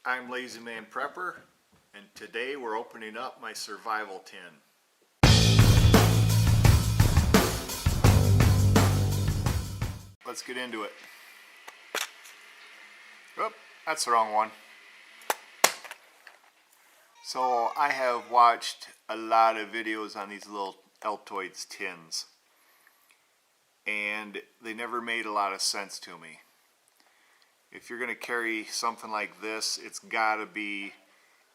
I'm Lazy Man Prepper, and today we're opening up my survival tin. Let's get into it. Oop, that's the wrong one. So I have watched a lot of videos on these little Altoids tins, and they never made a lot of sense to me. If you're going to carry something like this, it's got to be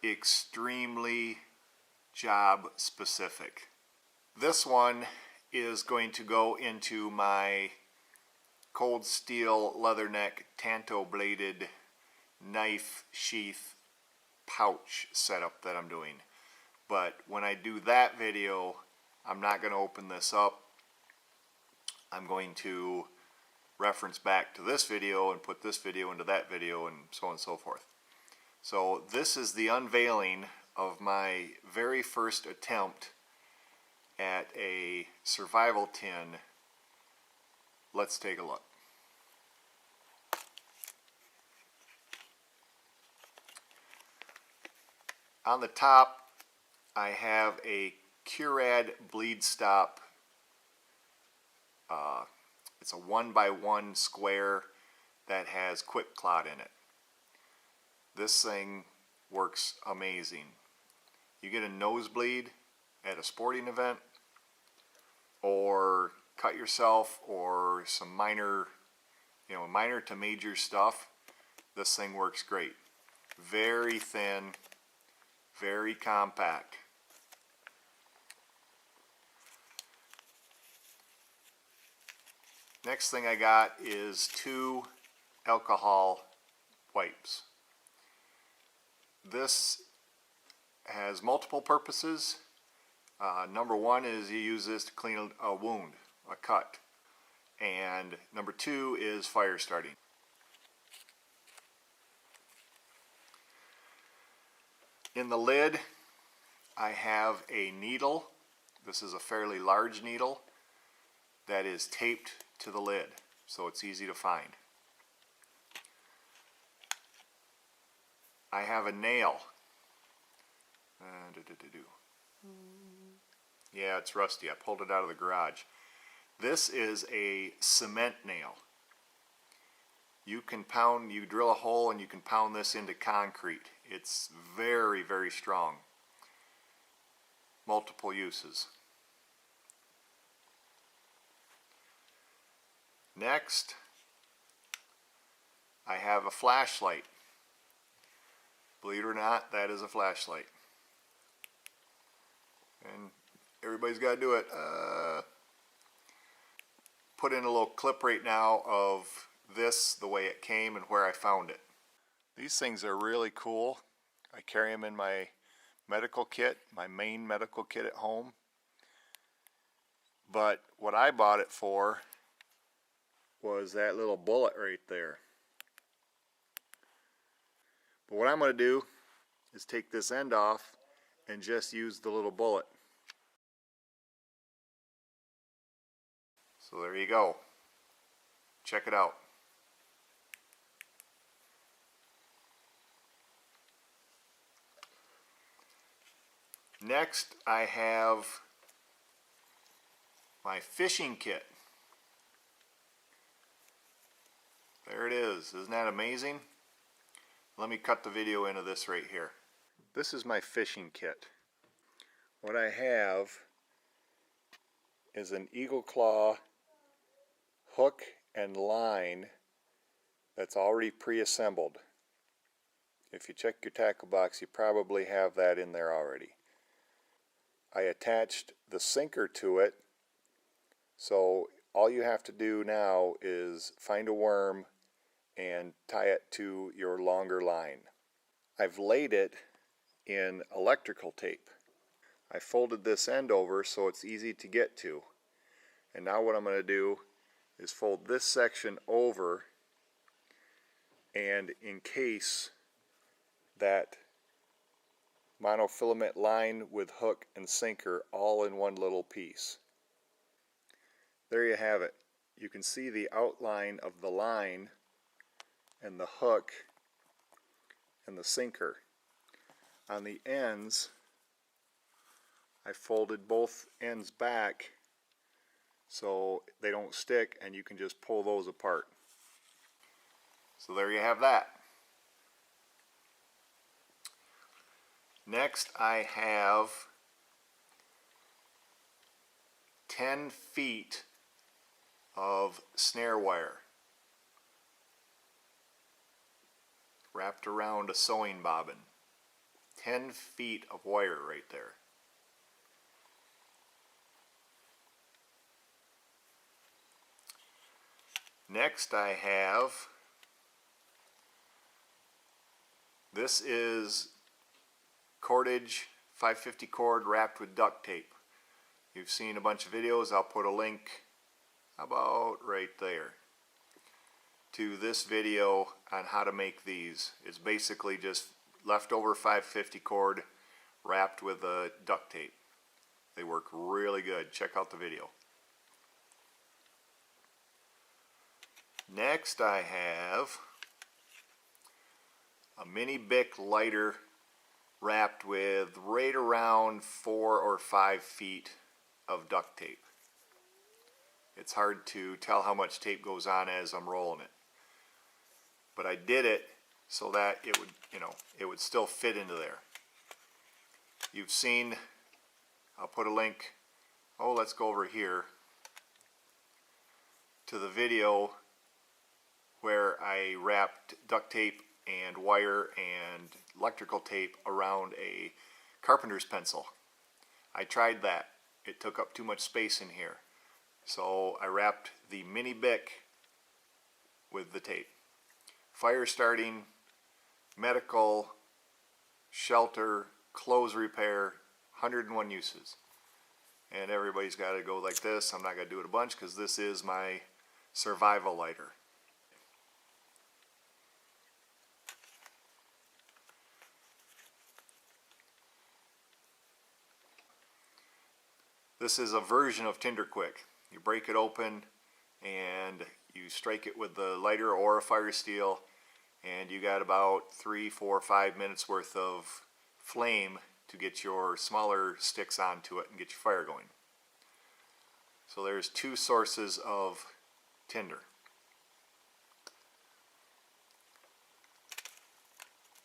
extremely job specific. This one is going to go into my cold steel leatherneck tanto bladed knife sheath pouch setup that I'm doing. But when I do that video, I'm not going to open this up. I'm going to reference back to this video and put this video into that video and so on and so forth. So this is the unveiling of my very first attempt at a survival tin. Let's take a look. On the top I have a Curad bleed stop. It's a 1x1 square that has quick clot in it. This thing works amazing. You get a nosebleed at a sporting event, or cut yourself, or some minor to major stuff, this thing works great. Very thin, very compact. Next thing I got is 2 alcohol wipes. This has multiple purposes. Number one is you use this to clean a wound, a cut. And number 2 is fire starting. In the lid, I have a needle. This is a fairly large needle that is taped to the lid, so it's easy to find. I have a nail. Yeah, it's rusty. I pulled it out of the garage. This is a cement nail. You drill a hole and you can pound this into concrete. It's very, very strong. Multiple uses. Next, I have a flashlight. Believe it or not, that is a flashlight. And everybody's got to do it. Put in a little clip right now of this, the way it came and where I found it. These things are really cool. I carry them in my medical kit, my main medical kit at home. But what I bought it for was that little bullet right there. But what I'm going to do is take this end off and just use the little bullet. So there you go. Check it out. Next, I have my fishing kit. There it is. Isn't that amazing? Let me cut the video into this right here. This is my fishing kit. What I have is an eagle claw hook and line that's already pre-assembled. If you check your tackle box, you probably have that in there already. I attached the sinker to it, so all you have to do now is find a worm and tie it to your longer line. I've laid it in electrical tape. I folded this end over so it's easy to get to. And now what I'm going to do is fold this section over and encase that monofilament line with hook and sinker all in one little piece. There you have it. You can see the outline of the line and the hook and the sinker. On the ends, I folded both ends back so they don't stick, and you can just pull those apart. So there you have that. Next I have 10 feet of snare wire wrapped around a sewing bobbin. 10 feet of wire right there. Next I have, this is cordage, 550 cord wrapped with duct tape. You've seen a bunch of videos. I'll put a link about right there to this video on how to make these. It's basically just leftover 550 cord wrapped with duct tape. They work really good. Check out the video. Next I have a mini Bic lighter wrapped with right around 4 or 5 feet of duct tape. It's hard to tell how much tape goes on as I'm rolling it, but I did it so that it would, it would still fit into there. You've seen, I'll put a link, let's go over here to the video where I wrapped duct tape and wire and electrical tape around a carpenter's pencil. I tried that. It took up too much space in here. So I wrapped the mini Bic with the tape. Fire starting, medical, shelter, clothes repair, 101 uses. And everybody's got to go like this. I'm not going to do it a bunch because this is my survival lighter. This is a version of Tinder Quick. You break it open and you strike it with the lighter or a fire steel, and you got about 3, 4, 5 minutes worth of flame to get your smaller sticks onto it and get your fire going. So there's 2 sources of tinder.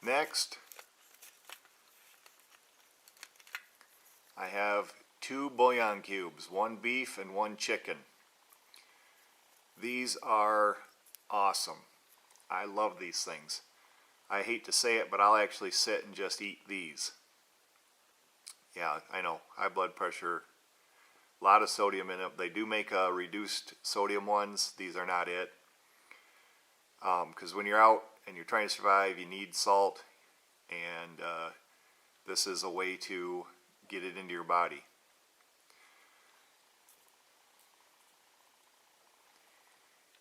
Next, I have 2 bouillon cubes, 1 beef and 1 chicken. These are awesome. I love these things. I hate to say it, but I'll actually sit and just eat these. Yeah, I know, high blood pressure, a lot of sodium in it. They do make reduced sodium ones. These are not it. Because when you're out and you're trying to survive, you need salt, and this is a way to get it into your body.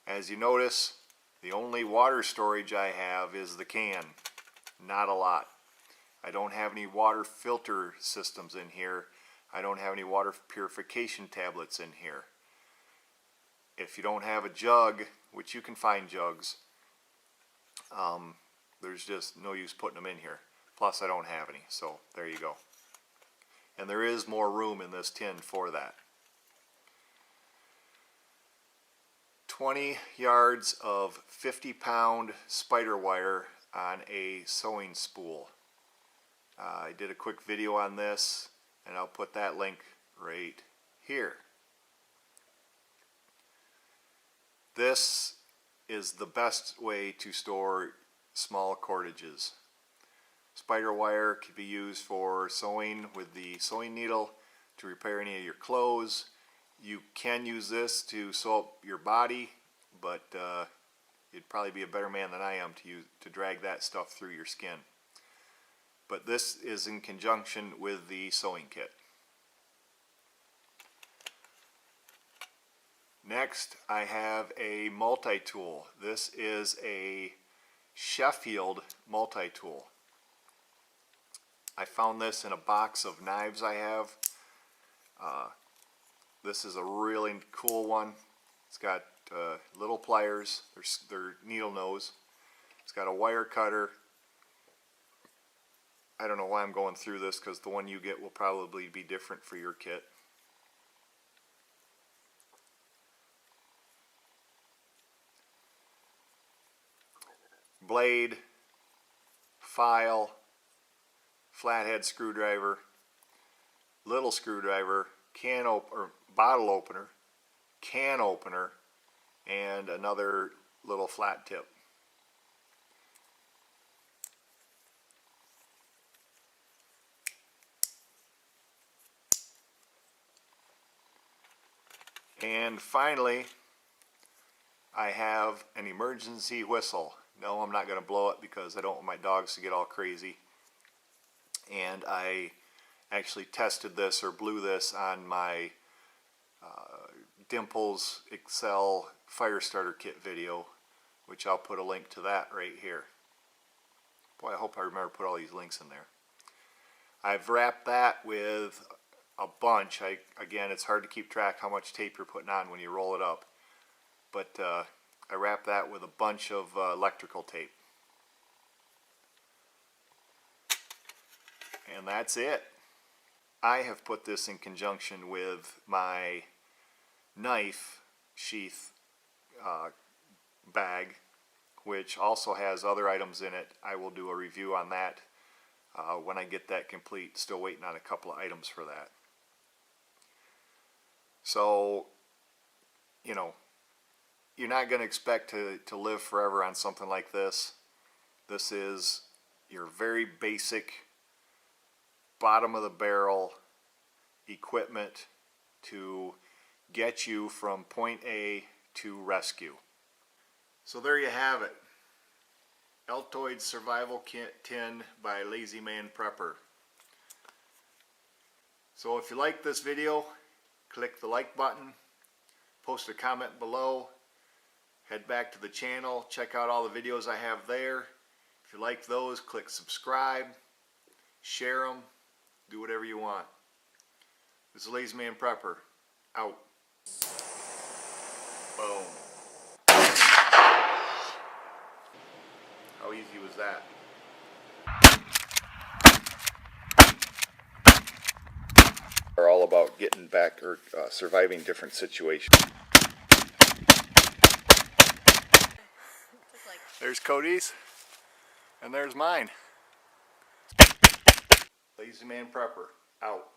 As you notice, the only water storage I have is the can. Not a lot. I don't have any water filter systems in here. I don't have any water purification tablets in here. If you don't have a jug, which you can find jugs, there's just no use putting them in here. Plus I don't have any, so there you go. And there is more room in this tin for that. 20 yards of 50-pound spider wire on a sewing spool. I did a quick video on this, and I'll put that link right here. This is the best way to store small cordages. Spider wire can be used for sewing with the sewing needle, to repair any of your clothes. You can use this to sew up your body, but you'd probably be a better man than I am to drag that stuff through your skin. But this is in conjunction with the sewing kit. Next, I have a multi-tool. This is a Sheffield multi-tool. I found this in a box of knives I have. This is a really cool one. It's got little pliers. They're needle nose. It's got a wire cutter, I don't know why I'm going through this, because the one you get will probably be different for your kit. Blade, file, flathead screwdriver, little screwdriver, bottle opener, can opener, and another little flat tip. And finally, I have an emergency whistle. No, I'm not going to blow it because I don't want my dogs to get all crazy. And I actually tested this or blew this on my Dimples Excel fire starter kit video, which I'll put a link to that right here. Boy, I hope I remember to put all these links in there. I've wrapped that with a bunch. Again, it's hard to keep track how much tape you're putting on when you roll it up, but I wrapped that with a bunch of electrical tape. And that's it. I have put this in conjunction with my knife sheath bag, which also has other items in it. I will do a review on that when I get that complete. Still waiting on a couple of items for that. So, you know, you're not going to expect to live forever on something like this. This is your very basic, bottom of the barrel equipment to get you from point A to rescue. So there you have it. Altoids Survival Kit 10 by Lazy Man Prepper. So if you like this video, click the like button, post a comment below, head back to the channel, check out all the videos I have there. If you like those, click subscribe, share them, do whatever you want. This is Lazy Man Prepper, out. Boom. How easy was that? Are all about getting back or surviving different situations. There's Cody's, and there's mine. Lazy Man Prepper, out.